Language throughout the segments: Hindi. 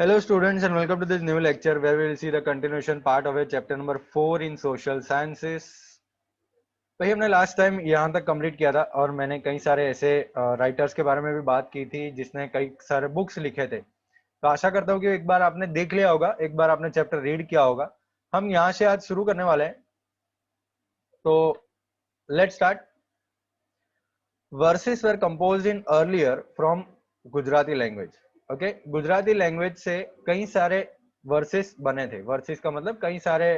Hello students and welcome to this new lecture where we will see the continuation part of a chapter number 4 in social sciences. भाई हमने लास्ट टाइम यहाँ तक कंप्लीट किया था और मैंने कई सारे ऐसे राइटर्स के बारे में भी बात की थी जिसने कई सारे बुक्स लिखे थे। तो आशा करता हूँ कि एक बार आपने देख लिया होगा, एक बार आपने चैप्टर रीड किया होगा। हम यहाँ से आज शुरू करने वाले हैं, तो let's start. Versus were composed in earlier from Gujarati language. Okay, Gujarati language से कई सारे वर्सेस बने थे। वर्सेस का मतलब कई सारे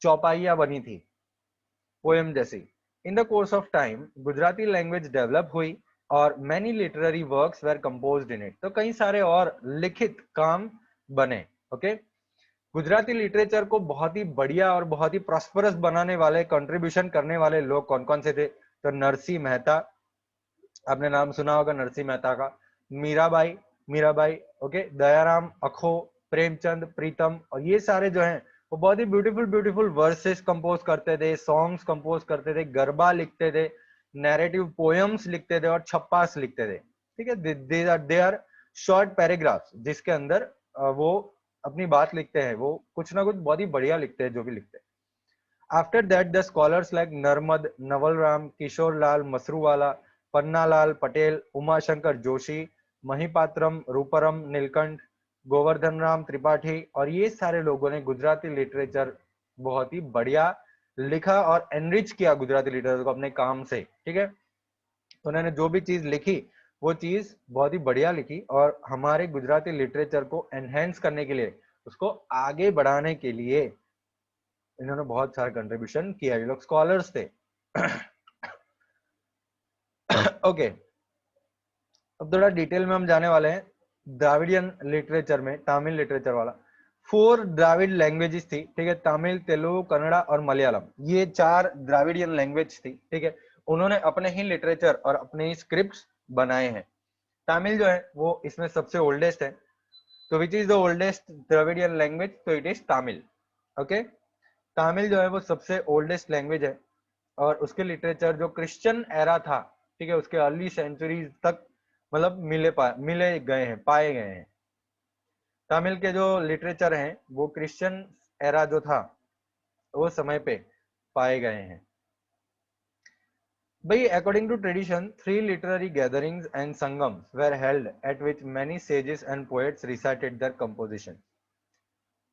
चौपाइयां बनी थी पोएम जैसी। In the course of time Gujarati language develop हुई और many literary works were composed in it. तो कई सारे और लिखित काम बने। ओके, गुजराती लिटरेचर को बहुत ही बढ़िया और बहुत ही प्रॉस्परस बनाने वाले, कंट्रीब्यूशन करने वाले लोग कौन कौन से थे? तो नरसिंह मेहता, आपने नाम सुना होगा नरसिंह मेहता का। मीराबाई, मीराबाई, ओके, दयाराम, अखो, प्रेमचंद, प्रीतम, और ये सारे जो हैं वो बहुत ही ब्यूटीफुल ब्यूटीफुल वर्सेस कंपोज करते थे, सॉन्ग्स कंपोज करते थे, गरबा लिखते थे, नैरेटिव पोएम्स लिखते थे और छप्पास लिखते थे। ठीक है, दे आर शॉर्ट पैराग्राफ्स जिसके अंदर वो अपनी बात लिखते हैं। वो कुछ ना कुछ बहुत ही बढ़िया लिखते हैं जो भी लिखते हैं। After that, the scholars like Narmad, Navalram, Kishore Lal Masruwala, Pannalal Patel, Uma Shankar Joshi, Mahipatram, Ruparam, Nilkant, Govardhan Ram Tripathi और ये सारे लोगों ने गुजराती लिटरेचर बहुत ही बढ़िया लिखा और एनरिच किया गुजराती लिटरेचर को अपने काम से। ठीक है, उन्होंने जो भी चीज लिखी वो चीज बहुत ही बढ़िया लिखी और हमारे गुजराती लिटरेचर को एनहेंस करने के लिए, उसको आगे बढ़ाने के लिए इन्होंने बहुत सारा कंट्रीब्यूशन किया। ये लोग स्कॉलर्स थे। ओके, अब थोड़ा डिटेल में हम जाने वाले हैं। द्राविडियन लिटरेचर में, तमिल लिटरेचर वाला 4 द्राविड लैंग्वेजेस थी। ठीक है, तमिल, तेलुगु, कन्नड़ा और मलयालम, ये 4 द्राविडियन लैंग्वेज थी। ठीक है, उन्होंने अपने ही लिटरेचर और अपने ही स्क्रिप्ट्स बनाए हैं। तमिल जो है वो इसमें सबसे ओल्डेस्ट है। तो which is the oldest Dravidian language? तो it is Tamil. Okay, Tamil जो है वो सबसे ओल्डेस्ट लैंग्वेज है और उसके लिटरेचर जो क्रिश्चियन एरा था, ठीक है, उसके अर्ली सेंचुरीज तक मतलब मिले गए हैं, पाए गए हैं। तमिल के जो लिटरेचर हैं वो क्रिश्चियन एरा जो था वो समय पे पाए गए हैं। भाई, according to tradition 3 literary gatherings and Sangams were held at which many sages and poets recited their composition.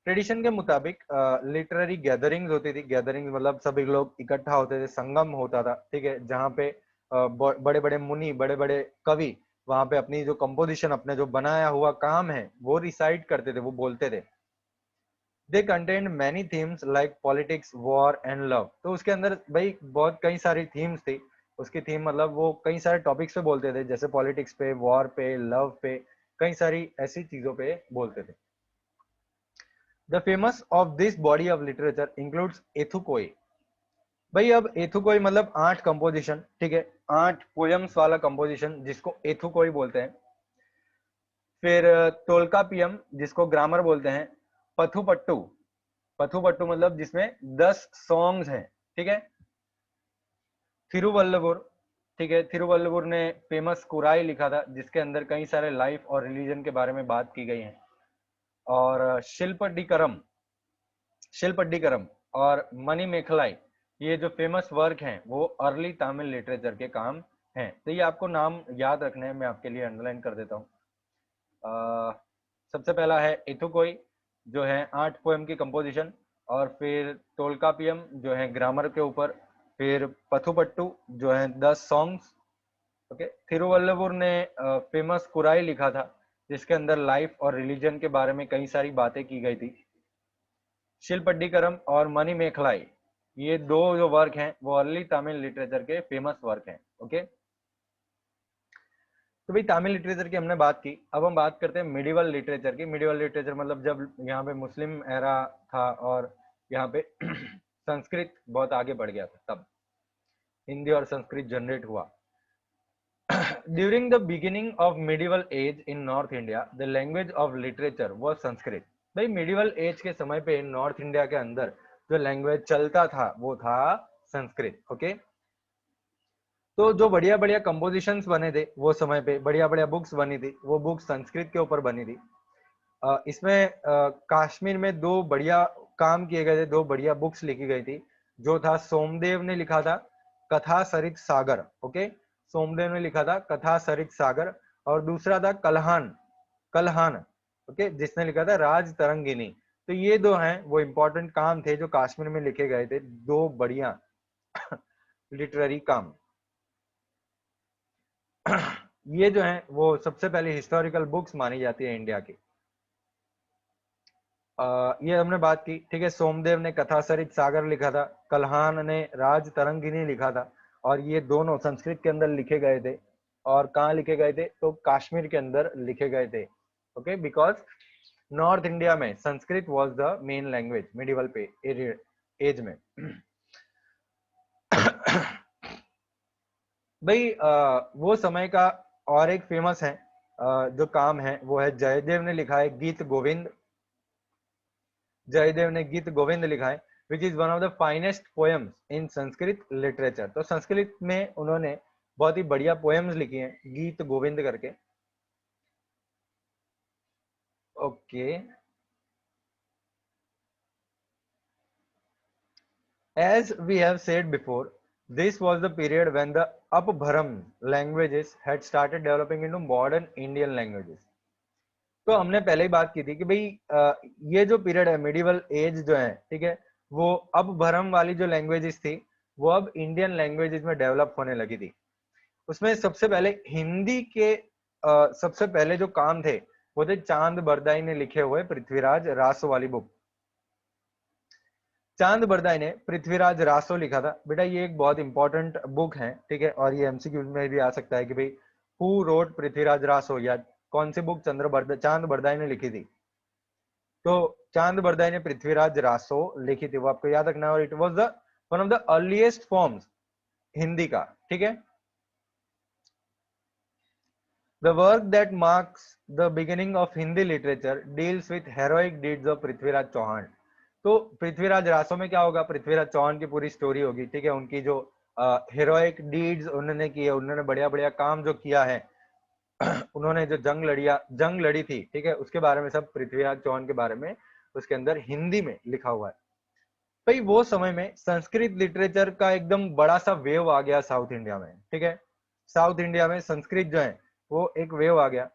Tradition के मुताबिक लिटरेरी गैदरिंग्स होती थी। गैदरिंग्स मतलब सभी लोग इकट्ठा होते थे, संगम होता था। ठीक है, जहाँ पे बड़े बड़े मुनि, बड़े बड़े कवि वहां पे अपनी जो कंपोजिशन, अपने जो बनाया हुआ काम है वो रिसाइट करते थे, वो बोलते थे। They contain many themes like politics, war and love. तो उसके अंदर भाई बहुत कई सारी थीम्स थी। उसकी थीम मतलब वो कई सारे टॉपिक्स पे बोलते थे, जैसे पॉलिटिक्स पे, वॉर पे, लव पे, कई सारी ऐसी चीजों पे बोलते थे। The famous of this body of literature includes एथुकोई। भाई, अब एथुकोई मतलब 8 कंपोजिशन। ठीक है, 8 पोएम्स वाला कंपोजिशन जिसको एथुकोई बोलते हैं। फिर तोलकापियम जिसको ग्रामर बोलते हैं। पथुपट्टू, पथुपट्टू मतलब जिसमें 10 सॉन्ग्स हैं। ठीक है, थिरुवल्लुवर, ठीक है, थिरुवल्लुवर ने फेमस कुराई लिखा था जिसके अंदर कई सारे लाइफ और रिलीजन के बारे में बात की गई है। और शिल्पड्डीकरम, शिल्पड्डीकरम और मणि मेखलाई, ये जो फेमस वर्क हैं वो अर्ली तमिल लिटरेचर के काम हैं। तो ये आपको नाम याद रखने हैं, मैं आपके लिए अंडरलाइन कर देता हूँ। सबसे पहला है एथुकोई जो है 8 पोएम की कंपोजिशन, और फिर तोलकापियम जो है ग्रामर के ऊपर, फिर पथुपट्टू जो है 10 सॉन्ग्स। ओके, थिरुवल्लुवर ने फेमस कुराई लिखा था जिसके अंदर लाइफ और रिलीजन के बारे में कई सारी बातें की गई थी। शिल्पड्डीकरम और मणि मेखलाई, ये दो जो वर्क हैं वो अर्ली तमिल लिटरेचर के फेमस वर्क हैं। ओके, तो भाई तमिल लिटरेचर की हमने बात की। अब हम बात करते हैं मिडिवल लिटरेचर की। मिडिवल लिटरेचर मतलब जब यहाँ पे मुस्लिम एरा था और यहाँ पे संस्कृत बहुत आगे बढ़ गया था, तब हिंदी और संस्कृत जनरेट हुआ। During the beginning of medieval age in north India the language of literature was Sanskrit. भाई, मिडिवल एज के समय पे नॉर्थ इंडिया के अंदर जो लैंग्वेज चलता था वो था संस्कृत। ओके, तो जो बढ़िया बढ़िया कंपोजिशंस बने थे वो समय पे, बढ़िया बढ़िया बुक्स बनी थी, वो बुक्स संस्कृत के ऊपर बनी थी। इसमें कश्मीर में दो बढ़िया काम किए गए थे, दो बढ़िया बुक्स लिखी गई थी। जो था सोमदेव ने लिखा था कथा सरित सागर, ओके, सोमदेव ने लिखा था कथा सरित सागर, और दूसरा था कल्हान, कल्हान, ओके, जिसने लिखा था राज तरंगिनी। तो ये दो हैं वो इंपॉर्टेंट काम थे जो कश्मीर में लिखे गए थे, दो बढ़िया लिटरेरी काम। ये जो है वो सबसे पहले हिस्टोरिकल बुक्स मानी जाती है इंडिया की। ये हमने बात की, ठीक है। सोमदेव ने कथा सरित सागर लिखा था, कल्हान ने राज तरंगिनी लिखा था, और ये दोनों संस्कृत के अंदर लिखे गए थे। और कहाँ लिखे गए थे? तो कश्मीर के अंदर लिखे गए थे, ओके, बिकॉज नॉर्थ इंडिया में Sanskrit was the main language medieval पे एज में। भाई वो समय का और एक फेमस है जो काम है वो है जयदेव ने लिखा है गीत गोविंद। जयदेव ने गीत गोविंद लिखा है which is one of the finest poems in Sanskrit literature. तो संस्कृत में उन्होंने बहुत ही बढ़िया पोएम्स लिखी हैं गीत गोविंद करके, okay. As we have said before, this was the period when the Upbharam languages had started developing into modern Indian languages. तो हमने पहले ही बात की थी कि भाई ये जो पीरियड है मिडिवल एज जो है, ठीक है, वो अपभ्रम वाली जो लैंग्वेजेस थी वो अब इंडियन लैंग्वेजेस में डेवलप होने लगी थी। उसमें सबसे पहले हिंदी के सबसे पहले जो काम थे वो थे चांद बरदाई ने लिखे हुए पृथ्वीराज रासो वाली बुक। चांद बरदाई ने पृथ्वीराज रासो लिखा था। बेटा ये एक बहुत इंपॉर्टेंट बुक है, ठीक है, और ये एमसीक्यू में भी आ सकता है कि भाई हु रोट पृथ्वीराज रासो, या कौन सी बुक चांद बरदाई ने लिखी थी। तो चांद बरदाई ने पृथ्वीराज रासो लिखी थी, वो आपको याद रखना है। और it was the one of the earliest forms Hindi का, ठीक है। The work that marks the beginning of Hindi literature deals with heroic deeds of Prithviraj Chauhan. तो पृथ्वीराज रासो में क्या होगा? पृथ्वीराज चौहान की पूरी स्टोरी होगी, ठीक है, उनकी जो हेरोइक डीड्स उन्होंने किए, उन्होंने बढ़िया बढ़िया काम जो किया है उन्होंने जो जंग लड़ी थी, ठीक है, उसके बारे में सब पृथ्वीराज चौहान के बारे में उसके अंदर हिंदी में लिखा हुआ है। भाई वो समय में संस्कृत लिटरेचर का एकदम बड़ा सा वेव आ गया साउथ इंडिया में, ठीक है। साउथ इंडिया में संस्कृत जो है वो एक वेव आ गया।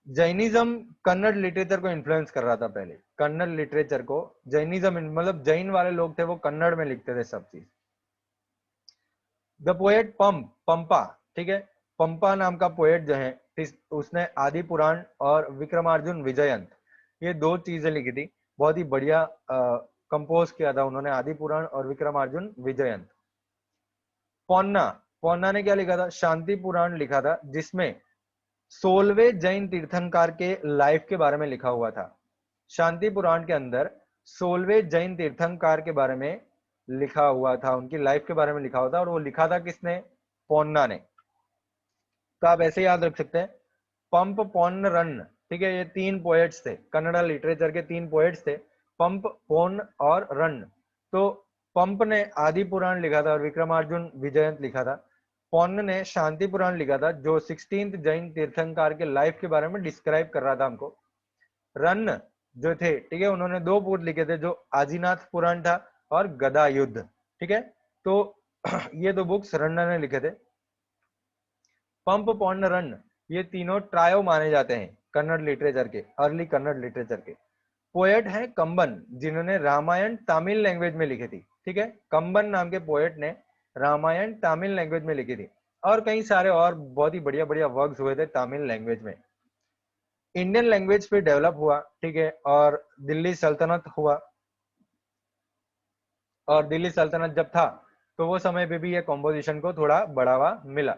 जैनिज्म कन्नड़ लिटरेचर को इन्फ्लुएंस कर रहा था पहले, कन्नड़ लिटरेचर को जैनिज्म, मतलब जैन वाले लोग थे वो कन्नड़ में लिखते थे सब चीज। द पोएट पंपा, ठीक है, पंपा नाम का पोएट जो है उसने आदि पुराण और विक्रमार्जुन विजयंत ये दो चीजें लिखी थी, बहुत ही बढ़िया कंपोज किया था उन्होंने आदि पुराण और विक्रमार्जुन विजयंत। पौन्ना, पौन्ना ने क्या लिखा था? शांति पुराण लिखा था, जिसमें 16वें जैन तीर्थंकर के लाइफ के बारे में लिखा हुआ था। शांति पुराण के अंदर 16वें जैन तीर्थंकर के बारे में लिखा हुआ था, उनकी लाइफ के बारे में लिखा हुआ था, और वो लिखा था किसने? पौन्ना ने। तो आप ऐसे याद रख सकते हैं पंप पौन्न रन, ठीक है, ये तीन पोएट्स थे, कन्नड़ा लिटरेचर के तीन पोएट्स थे, पंप, पौन्न और रन। तो पंप ने आदि पुराण लिखा था और विक्रमार्जुन विजयंत लिखा था। पौन्न ने शांति पुराण लिखा था जो 16th जैन तीर्थंकर के लाइफ के बारे में डिस्क्राइब कर रहा था हमको। रन जो थे, ठीक है, उन्होंने दो बुक लिखे थे जो आजीनाथ पुराण था और गदा युद्ध, ठीक है। तो ये दो बुक्स रन्ना ने लिखे थे। पंप, पौन्न, रन ये तीनों ट्रायो माने जाते हैं कन्नड़ लिटरेचर के, अर्ली कन्नड़ लिटरेचर के। पोएट है कंबन, जिन्होंने रामायण तमिल लैंग्वेज में लिखी थी, ठीक है। कंबन नाम के पोएट ने रामायण तमिल लैंग्वेज में लिखी थी, और कई सारे और बहुत ही बढ़िया बढ़िया वर्क्स हुए थे तमिल लैंग्वेज में। इंडियन लैंग्वेज पे डेवलप हुआ, ठीक है, और दिल्ली सल्तनत हुआ। और दिल्ली सल्तनत जब था तो वो समय पे भी ये कॉम्पोजिशन को थोड़ा बढ़ावा मिला।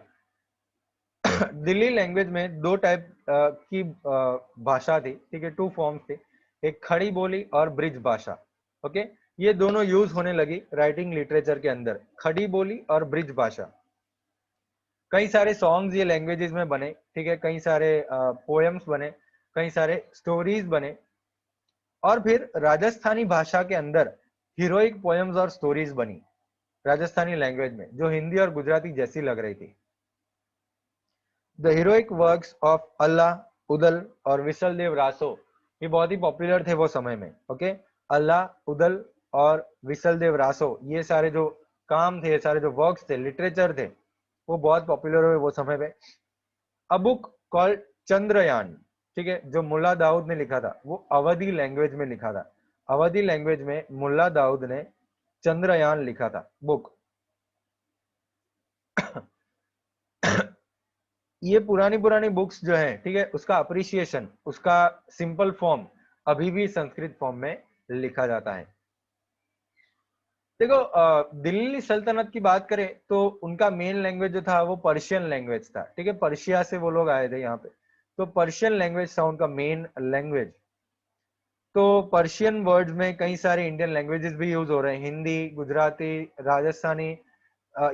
दिल्ली लैंग्वेज में दो टाइप की भाषा थी, ठीक है, टू फॉर्म्स थे, एक खड़ी बोली और ब्रिज भाषा, ओके। ये दोनों यूज होने लगी राइटिंग लिटरेचर के अंदर, खड़ी बोली और ब्रिज भाषा। कई सारे सॉन्ग्स ये लैंग्वेजेस में बने, ठीक है, कई सारे पोएम्स बने, कई सारे स्टोरीज बने, और फिर राजस्थानी भाषा के अंदर हीरोइक पोएम्स और स्टोरीज बनी राजस्थानी लैंग्वेज में, जो हिंदी और गुजराती जैसी लग रही थी। द हीरोइक वर्क्स ऑफ अल्लाह उदल और विसल देव रासो ये बहुत ही पॉपुलर थे वो समय में। ओके, अल्लाह उदल और विसल देव रासो, ये सारे जो काम थे, सारे जो वर्क्स थे, लिटरेचर थे, वो बहुत पॉपुलर हुए वो समय पे। अ बुक कॉल्ड चंद्रयान, ठीक है, जो मुल्ला दाऊद ने लिखा था, वो अवधी लैंग्वेज में लिखा था। अवधी लैंग्वेज में मुल्ला दाऊद ने चंद्रयान लिखा था बुक। ये पुरानी पुरानी बुक्स जो है, ठीक है, उसका अप्रिसिएशन, उसका सिंपल फॉर्म अभी भी संस्कृत फॉर्म में लिखा जाता है। देखो, दिल्ली सल्तनत की बात करें तो उनका मेन लैंग्वेज जो था वो पर्शियन लैंग्वेज था, ठीक है, पर्शिया से वो लोग आए थे यहाँ पे, तो पर्शियन लैंग्वेज था उनका मेन लैंग्वेज। तो पर्शियन वर्ड्स में कई सारे इंडियन लैंग्वेजेस भी यूज हो रहे हैं, हिंदी, गुजराती, राजस्थानी,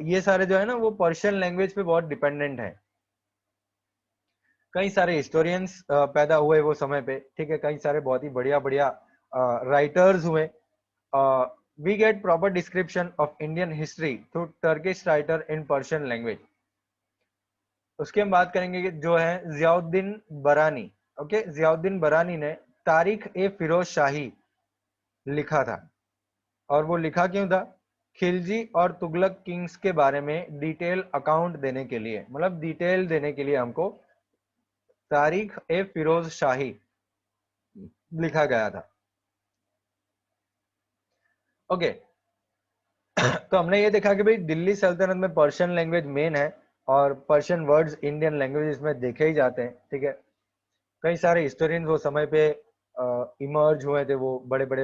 ये सारे जो है ना वो पर्शियन लैंग्वेज पे बहुत डिपेंडेंट है। कई सारे हिस्टोरियंस पैदा हुए वो समय पे, ठीक है, कई सारे बहुत ही बढ़िया बढ़िया राइटर्स हुए। We get proper description of Indian history through Turkish writer in Persian language. उसकी हम बात करेंगे कि जो है जियाउद्दीन बरानी। ओके, जियाउद्दीन बरानी ने तारीख ए फिरोज शाही लिखा था। और वो लिखा क्यों था? खिलजी और तुगलक किंग्स के बारे में डिटेल अकाउंट देने के लिए, मतलब डिटेल देने के लिए हमको तारीख ए फिरोज शाही लिखा गया था। ओके, तो हमने ये देखा कि भाई दिल्ली सल्तनत में पर्शियन लैंग्वेज मेन है, और पर्शियन वर्ड्स इंडियन लैंग्वेजेस में देखे ही जाते हैं, ठीक है। कई सारे हिस्टोरियंस वो समय पे इमर्ज हुए थे, वो बड़े बड़े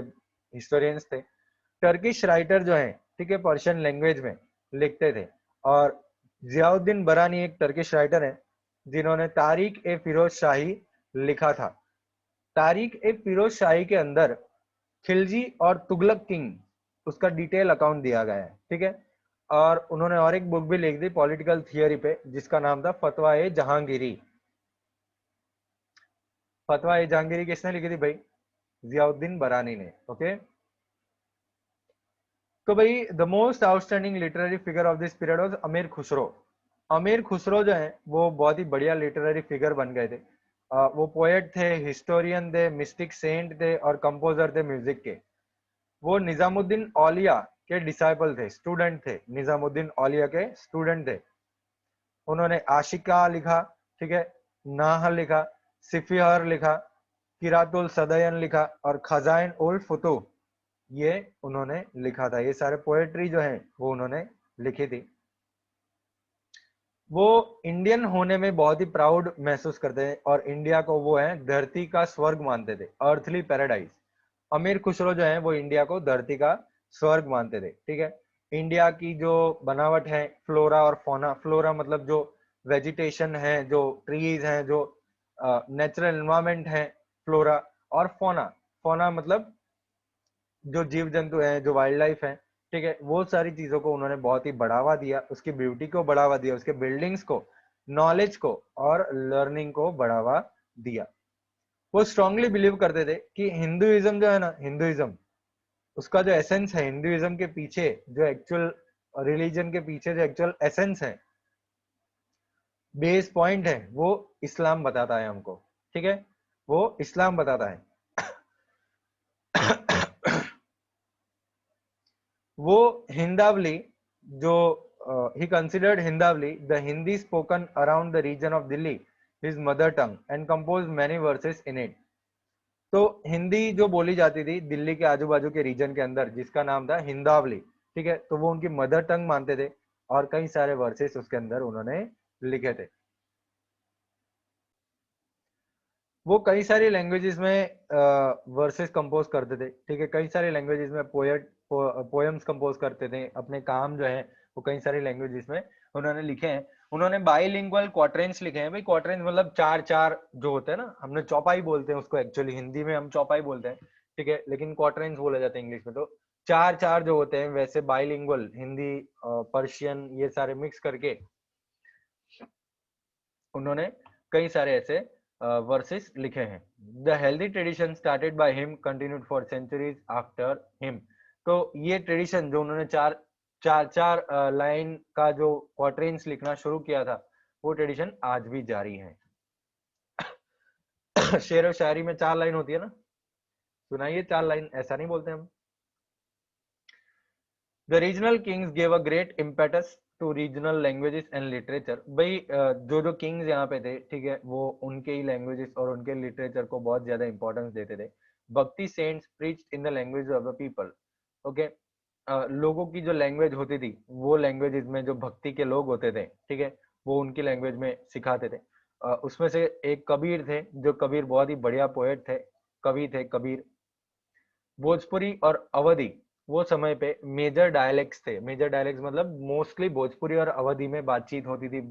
हिस्टोरियंस थे। टर्किश राइटर जो है, ठीक है, पर्शियन लैंग्वेज में लिखते थे। और जियाउद्दीन बरानी एक टर्किश राइटर है जिन्होंने तारीख ए फिरोज शाही लिखा था। तारीख ए फिरोज शाही के अंदर खिलजी और तुगलक किंग, उसका डिटेल अकाउंट दिया गया है, ठीक है। और उन्होंने और एक बुक भी लिख दी पॉलिटिकल थियरी पे, जिसका नाम था फतवा ए जहांगीरी। फतवा ए जहांगीरी किसने लिखी थी भाई? जियाउद्दीन बरानी ने। ओके, तो भाई the most outstanding literary figure of this period was अमीर खुसरो। अमीर खुसरो जो है वो बहुत ही बढ़िया लिटरेरी फिगर बन गए थे। वो पोएट थे, हिस्टोरियन थे, मिस्टिक सेंट थे, और कंपोजर थे म्यूजिक के। वो निजामुद्दीन औलिया के डिसाइपल थे, स्टूडेंट थे, निजामुद्दीन औलिया के स्टूडेंट थे। उन्होंने आशिका लिखा, ठीक है, नाह लिखा, सिफिहर लिखा, किरातुल सदयन लिखा, और खजाइन उल फुतू, ये उन्होंने लिखा था। ये सारे पोएट्री जो है वो उन्होंने लिखी थी। वो इंडियन होने में बहुत ही प्राउड महसूस करते हैं, और इंडिया को वो है धरती का स्वर्ग मानते थे, अर्थली पैराडाइज। अमीर खुसरो जो है वो इंडिया को धरती का स्वर्ग मानते थे, ठीक है। इंडिया की जो बनावट है, फ्लोरा और फोना, फ्लोरा मतलब जो वेजिटेशन है, जो ट्रीज हैं, जो नेचुरल एनवायरमेंट है, फ्लोरा। और फोना, फोना मतलब जो जीव जंतु हैं, जो वाइल्ड लाइफ है, ठीक है, वो सारी चीजों को उन्होंने बहुत ही बढ़ावा दिया, उसकी ब्यूटी को बढ़ावा दिया, उसके बिल्डिंग्स को, नॉलेज को और लर्निंग को बढ़ावा दिया। वो स्ट्रांगली बिलीव करते थे कि हिंदुइज्म जो है ना, हिंदुइज्म, उसका जो एसेंस है, हिंदुइज्म के पीछे जो एक्चुअल रिलीजन के पीछे जो एक्चुअल एसेंस है, बेस पॉइंट है, वो इस्लाम बताता है हमको, ठीक है, वो इस्लाम बताता है। वो हिंदावली जो he considered Hindavli, the Hindi spoken around the region of Delhi, his mother tongue, and composed many verses in it. तो हिंदी जो बोली जाती थी दिल्ली के आजू बाजू के रीजन के अंदर, जिसका नाम था हिंदावली, ठीक है, तो वो उनकी मदर टंग मानते थे, और कई सारे वर्सेस उसके अंदर उन्होंने लिखे थे। वो कई सारी लैंग्वेजेस में वर्सेस कंपोज करते थे, ठीक है, कई सारी लैंग्वेजेस में पोएम्स कंपोज करते थे, अपने काम जो है वो कई सारी लैंग्वेजेस में उन्होंने लिखे हैं। उन्होंने बाइलिंगुअल क्वाट्रेंस लिखे हैं। भाई क्वाट्रेंस मतलब चार चार जो होते हैं ना, हमने चौपाई बोलते हैं उसको, एक्चुअली हिंदी में हम चौपाई बोलते हैं, ठीक है, लेकिन क्वाट्रेंस बोला जाता है इंग्लिश में। तो चार चार जो होते हैं, वैसे बाइलिंगुअल हिंदी पर्शियन ये सारे मिक्स करके उन्होंने कई सारे ऐसे वर्सेस लिखे हैं। The healthy tradition started by him continued for centuries after him. तो ये ट्रेडिशन जो उन्होंने चार चार चार लाइन का जो क्वार्टरेंस लिखना शुरू किया था, वो ट्रेडिशन आज भी जारी है। शेर और शायरी में 4 लाइन होती है ना, सुनाइए 4 लाइन, ऐसा नहीं बोलते हम। The regional kings gave a great impetus to regional languages and literature. भाई जो जो किंग्स यहाँ पे थे, ठीक है, वो उनके ही लैंग्वेजेस और उनके लिटरेचर को बहुत ज्यादा इंपॉर्टेंस देते थे। Bhakti saints preached in the language of the people. Okay, लोगों की जो लैंग्वेज होती थी, वो लैंग्वेजेस में जो भक्ति के लोग होते थे, ठीक है, वो उनकी लैंग्वेज में सिखाते थे। उसमें से एक कबीर थे, जो कबीर बहुत ही बढ़िया पोएट थे, कवि थे कबीर। भोजपुरी और अवधी वो समय पे मेजर डायलेक्ट्स थे। मेजर डायलेक्ट्स मतलब मोस्टली भोजपुरी और अवधी में बातचीत होती थी,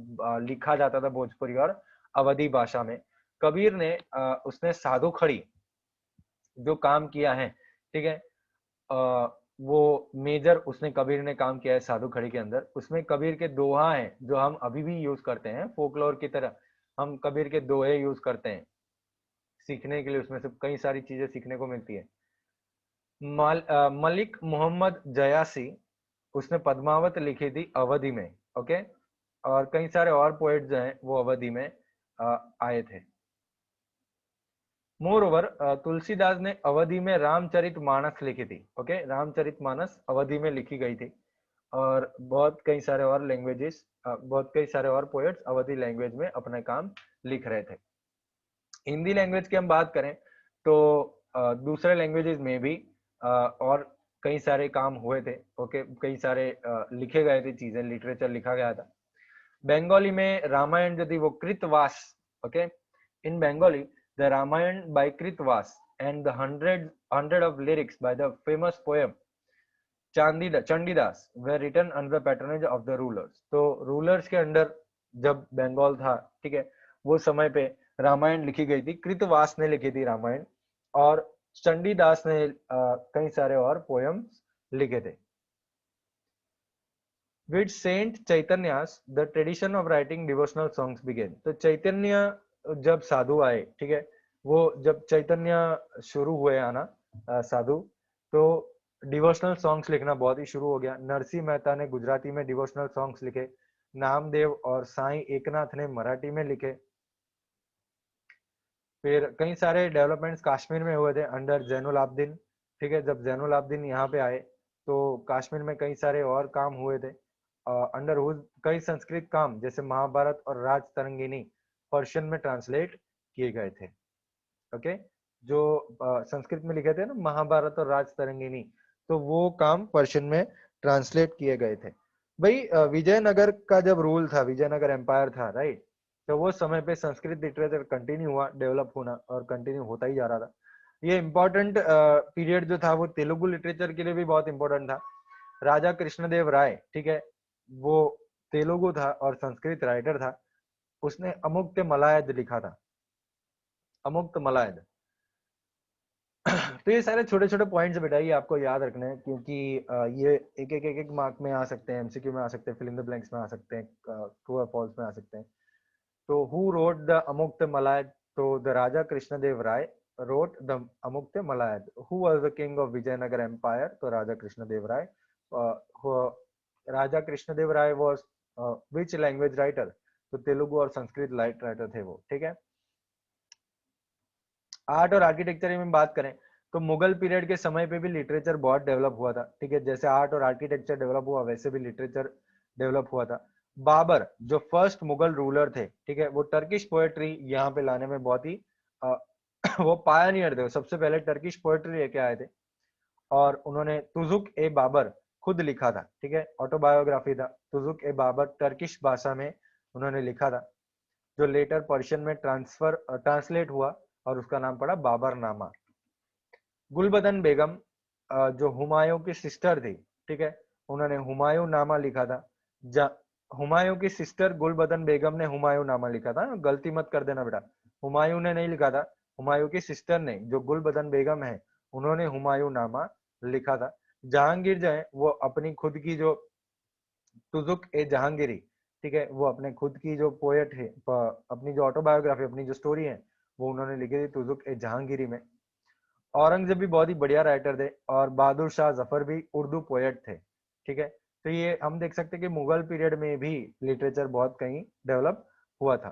लिखा जाता था भोजपुरी और अवधी भाषा में। कबीर ने उसने साधु खड़ी जो काम किया है, ठीक है, वो मेजर उसने कबीर ने काम किया है साधु खड़ी के अंदर। उसमें कबीर के दोहा हैं जो हम अभी भी यूज करते हैं फोकलोर की तरह। हम कबीर के दोहे यूज करते हैं सीखने के लिए, उसमें से कई सारी चीजें सीखने को मिलती है। मलिक मोहम्मद जयासी, उसने पद्मावत लिखी थी अवधि में। ओके, और कई सारे और पोएट जो हैं वो अवधि में आए थे। मोर ओवर तुलसीदास ने अवधि में रामचरित मानस लिखी थी। ओके, रामचरित मानस अवधि में लिखी गई थी। और बहुत कई सारे और लैंग्वेजेस, बहुत कई सारे और पोएट्स अवधि लैंग्वेज में अपना काम लिख रहे थे। हिंदी लैंग्वेज की हम बात करें तो दूसरे लैंग्वेजेस में भी और कई सारे काम हुए थे। ओके, कई सारे लिखे गए थे चीजें, लिटरेचर लिखा गया था। बंगाली में रामायण जो थी वो Krittivas. Okay, in Bengali the Ramayana by Krittivas and the hundred of lyrics by the famous poem Chandidas were written under the patronage of the rulers. तो रूलर्स के अंडर जब बंगाल था, ठीक है, वो समय पे रामायण लिखी गई थी, कृतवास ने लिखी थी रामायण, और चंडीदास ने कई सारे और पोएम्स लिखे थे। With saint Chaitanya's the tradition of writing devotional songs began. तो चैतन्य जब साधु आए, ठीक है, वो जब चैतन्य शुरू हुए आना साधु, तो डिवोशनल सॉन्ग्स लिखना बहुत ही शुरू हो गया। नरसिंह मेहता ने गुजराती में डिवोशनल सॉन्ग्स लिखे, नामदेव और साईं एकनाथ ने मराठी में लिखे। फिर कई सारे डेवलपमेंट्स कश्मीर में हुए थे अंडर जैनुल आबदीन। ठीक है, जब जैनुल आबदीन यहाँ पे आए तो कश्मीर में कई सारे और काम हुए थे। अंडर कई संस्कृत काम जैसे महाभारत और राज तरंगिणी पर्शियन में ट्रांसलेट किए गए थे। ओके, जो संस्कृत में लिखे थे ना महाभारत और राज तरंगिणी, तो वो काम पर्शियन में ट्रांसलेट किए गए थे। भाई विजयनगर का जब रूल था, विजयनगर एम्पायर था, राइट, तो वो समय पे संस्कृत लिटरेचर कंटिन्यू हुआ, डेवलप होना, और कंटिन्यू होता ही जा रहा था। ये इम्पोर्टेंट पीरियड जो था वो तेलुगु लिटरेचर के लिए भी बहुत इंपॉर्टेंट था। राजा कृष्णदेव राय, ठीक है, वो तेलुगु था और संस्कृत राइटर था। उसने अमुक्त मलायद लिखा था, अमुक्त मलायद। तो ये सारे छोटे छोटे पॉइंट्स बेटा ये आपको याद रखने हैं, क्योंकि ये एक एक मार्क में आ सकते हैं, एमसीक्यू में आ सकते हैं, फिल इन द ब्लैंक्स में आ सकते हैं, ट्रू और फॉल्स में आ सकते हैं। तो who wrote the Amuktamalyada? तो the Raja Krishnadeva Raya wrote the Amuktamalyada. Who was the king of Vijayanagara empire? तो Raja Krishnadeva Raya. Raja Krishnadeva Raya was which language writer? तो तेलुगु और संस्कृत राइटर थे वो। ठीक है, आर्ट और आर्किटेक्चर में बात करें तो मुगल पीरियड के समय पे भी लिटरेचर बहुत डेवलप हुआ था। ठीक है, जैसे आर्ट और आर्किटेक्चर डेवलप हुआ वैसे भी लिटरेचर डेवलप हुआ था। बाबर जो फर्स्ट मुगल रूलर थे, ठीक है, वो टर्किश पोएट्री यहाँ पे लाने में बहुत ही वो पायनियर थे, सबसे पहले टर्किश पोएट्री लेके आए थे। और उन्होंने तुजुक ए बाबर खुद लिखा था। ठीक है, ऑटोबायोग्राफी था। तुजुक ए बाबर टर्किश भाषा में उन्होंने लिखा था, जो लेटर पर्शियन में ट्रांसलेट हुआ और उसका नाम पड़ा बाबर नामा। गुलबदन बेगम जो हुमायूं की सिस्टर थी, ठीक है, उन्होंने हुमायूं नामा लिखा था। हुमायूं की सिस्टर गुलबदन बेगम ने हुमायूं नामा लिखा था, गलती मत कर देना बेटा, हुमायूं ने नहीं लिखा था, हुमायूं की सिस्टर ने जो गुलबदन बेगम है उन्होंने हुमायूं नामा लिखा था। जहांगीर जो है वो अपनी खुद की जो तुजुक ए जहांगीरी, ठीक है, वो अपने खुद की जो पोएट है, अपनी जो ऑटोबायोग्राफी, अपनी जो स्टोरी है वो उन्होंने लिखी थी तुजुक ए जहांगीरी में। औरंगजेब भी बहुत ही बढ़िया राइटर थे और बहादुर शाह जफर भी उर्दू पोएट थे। ठीक है, तो ये हम देख सकते हैं कि मुगल पीरियड में भी लिटरेचर बहुत कहीं डेवलप हुआ था।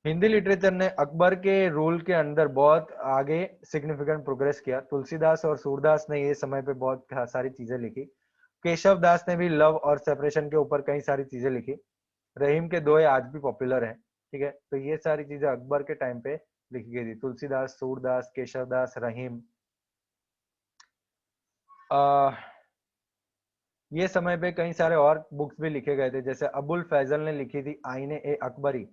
हिंदी लिटरेचर ने अकबर के रूल के अंदर बहुत आगे सिग्निफिकेंट प्रोग्रेस किया। तुलसीदास और सूरदास ने ये समय पे बहुत सारी चीजें लिखी। केशव दास ने भी लव और सेपरेशन के ऊपर कई सारी चीजें लिखी। रहीम के दोहे आज भी पॉपुलर हैं। ठीक है, तो ये सारी चीजें अकबर के टाइम पे लिखी गई थी। तुलसीदास, सूरदास, केशव दास, रहीम। ये समय पे कई सारे और बुक्स भी लिखे गए थे, जैसे अबुल फैजल ने लिखी थी आईने ए अकबरी,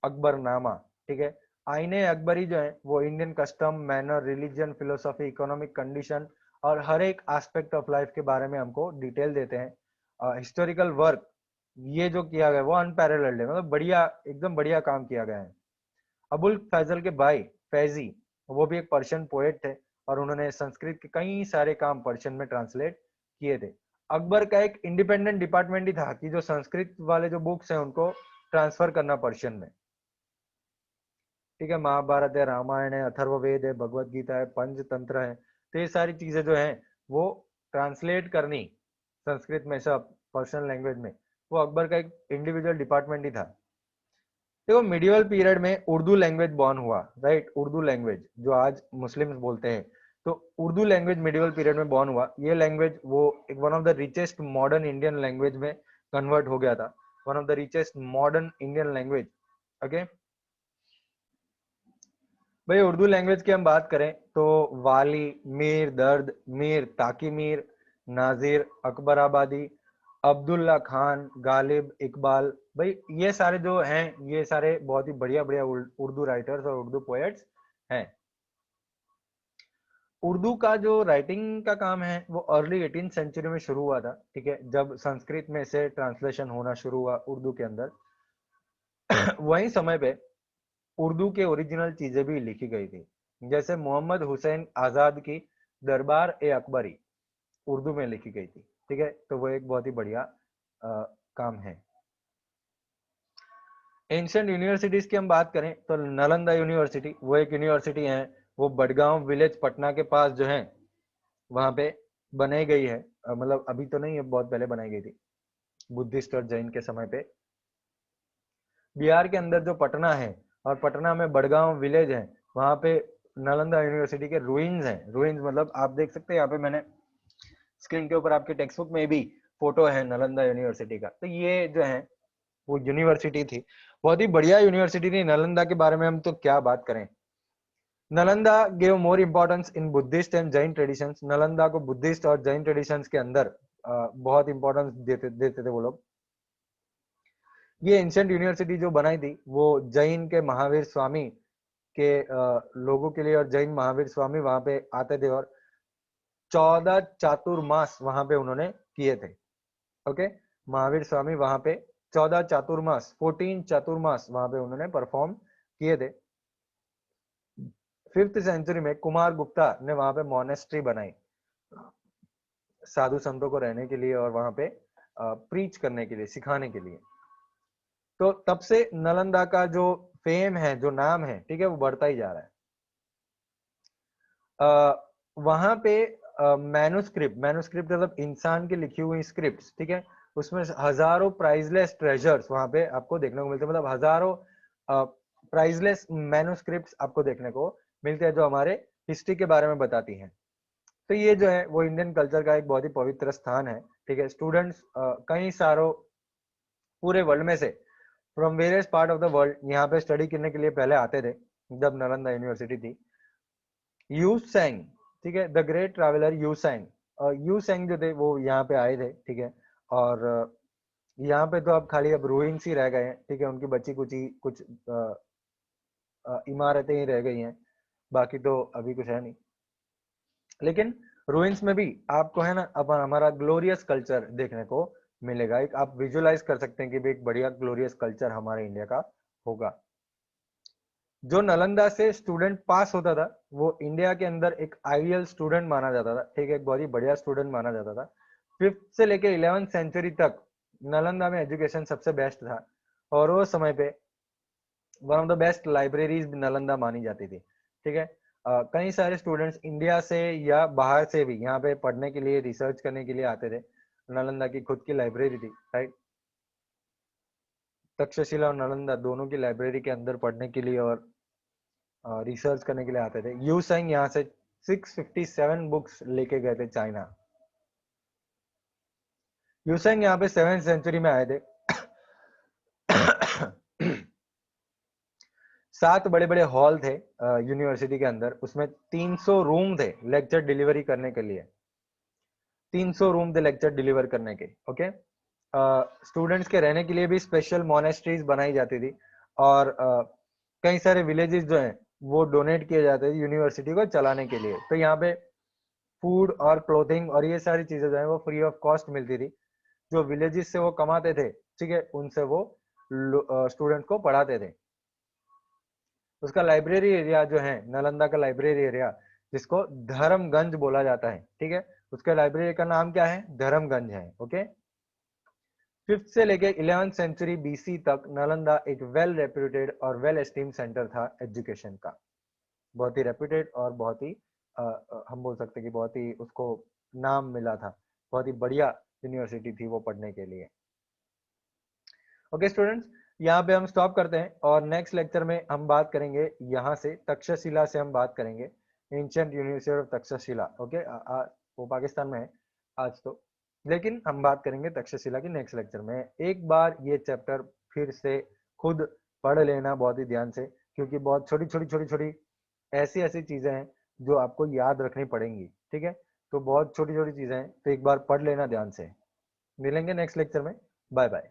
अकबरनामा। ठीक है, आईने अकबरी जो है वो Indian custom, manner, religion, philosophy, economic condition और हर एक एस्पेक्ट ऑफ लाइफ के बारे में हमको डिटेल देते हैं। हिस्टोरिकल वर्क ये जो किया गया वो अनपैरेलल्ड है, मतलब बढ़िया, एकदम बढ़िया काम किया गया है। अबुल फैजल के भाई फैजी, वो भी एक पर्शियन पोएट थे और उन्होंने संस्कृत के कई सारे काम पर्शियन में ट्रांसलेट किए थे। अकबर का एक इंडिपेंडेंट डिपार्टमेंट ही था कि जो संस्कृत वाले जो बुक्स हैं उनको ट्रांसफर करना पर्शियन में। ठीक है, महाभारत है, रामायण है, अथर्ववेद है, भगवत गीता है, पंचतंत्र है, तो ये सारी चीजें जो है वो ट्रांसलेट करनी संस्कृत में सब पर्शियन लैंग्वेज में, वो अकबर का एक इंडिविजुअल डिपार्टमेंट ही था। देखो मिडिवल पीरियड में उर्दू लैंग्वेज बॉर्न हुआ, राइट। उर्दू लैंग्वेज जो आज मुस्लिम्स बोलते हैं, तो उर्दू लैंग्वेज मिडिवल पीरियड में बॉर्न हुआ। ये लैंग्वेज वो एक one of the richest modern Indian language में कन्वर्ट हो गया था। One of the richest modern Indian language. Okay भाई, उर्दू लैंग्वेज की हम बात करें तो वाली, मीर, दर्द, मीर, ताकी मीर, नाजिर, अकबराबादी, अब्दुल्ला खान, गालिब, इकबाल, भाई ये सारे जो हैं ये सारे बहुत ही बढ़िया बढ़िया उर्दू राइटर्स और उर्दू पोएट्स हैं। उर्दू का जो राइटिंग का काम है वो अर्ली 18th सेंचुरी में शुरू हुआ था। ठीक है, जब संस्कृत में से ट्रांसलेशन होना शुरू हुआ उर्दू के अंदर वही समय पे उर्दू के ओरिजिनल चीजें भी लिखी गई थी, जैसे मोहम्मद हुसैन आजाद की दरबार ए अकबरी उर्दू में लिखी गई थी। ठीक है, तो वो एक बहुत ही बढ़िया काम है। एंशियंट यूनिवर्सिटीज की हम बात करें तो नालंदा यूनिवर्सिटी वो एक यूनिवर्सिटी है, वो बडगांव विलेज पटना के पास जो है वहां पे बनाई गई है। मतलब अभी तो नहीं है, बहुत पहले बनाई गई थी बुद्धिस्ट और जैन के समय पे। बिहार के अंदर जो पटना है और पटना में बड़गांव विलेज है, वहां पे नालंदा यूनिवर्सिटी के रूइंस हैं। रूइंस मतलब आप देख सकते हैं यहाँ पे मैंने स्क्रीन के ऊपर आपके टेक्स्ट बुक में भी फोटो है नालंदा यूनिवर्सिटी का। तो ये जो है वो यूनिवर्सिटी थी, बहुत ही बढ़िया यूनिवर्सिटी थी। नालंदा के बारे में हम तो क्या बात करें। Nalanda gave more importance in Buddhist and Jain traditions. Nalanda को बुद्धिस्ट और जैन ट्रेडिशंस के अंदर बहुत इंपॉर्टेंस देते थे वो लोग। ये एंशियंट यूनिवर्सिटी जो बनाई थी वो जैन के महावीर स्वामी के लोगों के लिए, और जैन महावीर स्वामी वहां पे आते थे और 14 चातुर्मास वहां पे उन्होंने किए थे। ओके, महावीर स्वामी वहां पे 14 चातुर्मास, 14 चातुर्मास वहां पे उन्होंने परफॉर्म किए थे। 5th सेंचुरी में कुमार गुप्ता ने वहां पे मोनेस्ट्री बनाई साधु संतों को रहने के लिए और वहां पे प्रीच करने के लिए, सिखाने के लिए। तो तब से नालंदा का जो फेम है, जो नाम है, ठीक है, वो बढ़ता ही जा रहा है। वहां पे मैन्युस्क्रिप्ट, मैन्युस्क्रिप्ट मतलब इंसान की लिखी हुई स्क्रिप्ट्स, ठीक है, उसमें हजारों प्राइजलेस ट्रेजर्स वहां पे आपको देखने को मिलते हैं। मतलब हजारों प्राइजलेस मैन्युस्क्रिप्ट्स आपको देखने को मिलते हैं जो हमारे हिस्ट्री के बारे में बताती हैं। तो ये जो है वो इंडियन कल्चर का एक बहुत ही पवित्र स्थान है। ठीक है, स्टूडेंट्स कई सारों पूरे वर्ल्ड में से, from various part of the world यहाँ पे स्टडी करने के लिए पहले आते थे जब नालंदा यूनिवर्सिटी थी। यू सेंग, ठीक है, the great traveller Hiuen Tsang, Hiuen Tsang जो थे वो यहाँ पे आए थे। ठीक है, और यहाँ पे तो अब खाली अब रूइंग्स ही रह गए हैं। ठीक है, उनकी बची कुची कुछ इमारतें ही रह गई हैं, बाकी तो अभी कुछ है नहीं। लेकिन रूइंस में भी आपको है ना अब हमारा ग्लोरियस कल्चर देखने को मिलेगा। एक आप विजुअलाइज कर सकते हैं कि भाई एक बढ़िया ग्लोरियस कल्चर हमारे इंडिया का होगा। जो नालंदा से स्टूडेंट पास होता था वो इंडिया के अंदर एक आइडियल स्टूडेंट माना जाता था। ठीक है, एक बहुत ही बढ़िया स्टूडेंट माना जाता था। 5th से लेके 11th सेंचुरी तक नालंदा में एजुकेशन सबसे बेस्ट था और वो समय पे one of the best libraries Nalanda मानी जाती थी। ठीक है, कई सारे स्टूडेंट्स इंडिया से या बाहर से भी यहाँ पे पढ़ने के लिए, रिसर्च करने के लिए आते थे। नालंदा की खुद की लाइब्रेरी थी, राइट। तक्षशिला और नालंदा दोनों की लाइब्रेरी के अंदर पढ़ने के लिए और रिसर्च करने के लिए आते थे। यू सेंग यहाँ से 657 बुक्स लेके गए थे चाइना। यू सेंग यहाँ पे 7th सेंचुरी में आए थे। 7 बड़े बड़े हॉल थे यूनिवर्सिटी के अंदर, उसमें 300 रूम थे लेक्चर डिलीवरी करने के लिए। 300 रूम थे लेक्चर डिलीवर करने के। ओके, स्टूडेंट्स के रहने के लिए भी स्पेशल मोनेस्ट्रीज बनाई जाती थी, और कई सारे विलेजेस जो हैं वो डोनेट किए जाते थे यूनिवर्सिटी को चलाने के लिए। तो यहाँ पे फूड और क्लोथिंग और ये सारी चीजें जो है वो फ्री ऑफ कॉस्ट मिलती थी। जो विलेजेस से वो कमाते थे, ठीक है, उनसे वो स्टूडेंट को पढ़ाते थे। उसका लाइब्रेरी एरिया जो है, नालंदा का लाइब्रेरी एरिया, जिसको धर्मगंज बोला जाता है, ठीक है, उसके लाइब्रेरी का नाम क्या है, धर्मगंज है। ओके, 5th से लेके 11th सेंचुरी बीसी तक नालंदा एक वेल रेप्यूटेड और वेल एस्टीम्ड सेंटर था एजुकेशन का। बहुत ही रेप्यूटेड और बहुत ही हम बोल सकते हैं कि बहुत ही उसको नाम मिला था, बहुत ही बढ़िया यूनिवर्सिटी थी वो पढ़ने के लिए। ओके स्टूडेंट्स, यहाँ पे हम स्टॉप करते हैं और नेक्स्ट लेक्चर में हम बात करेंगे यहाँ से तक्षशिला से हम बात करेंगे, ancient university of Takshashila. Okay, वो पाकिस्तान में है आज तो, लेकिन हम बात करेंगे तक्षशिला की नेक्स्ट लेक्चर में। एक बार ये चैप्टर फिर से खुद पढ़ लेना बहुत ही ध्यान से, क्योंकि बहुत छोटी छोटी छोटी छोटी ऐसी ऐसी चीजें हैं जो आपको याद रखनी पड़ेंगी, ठीक है। तो बहुत छोटी छोटी चीजें हैं, तो एक बार पढ़ लेना ध्यान से। मिलेंगे नेक्स्ट लेक्चर में। Bye bye.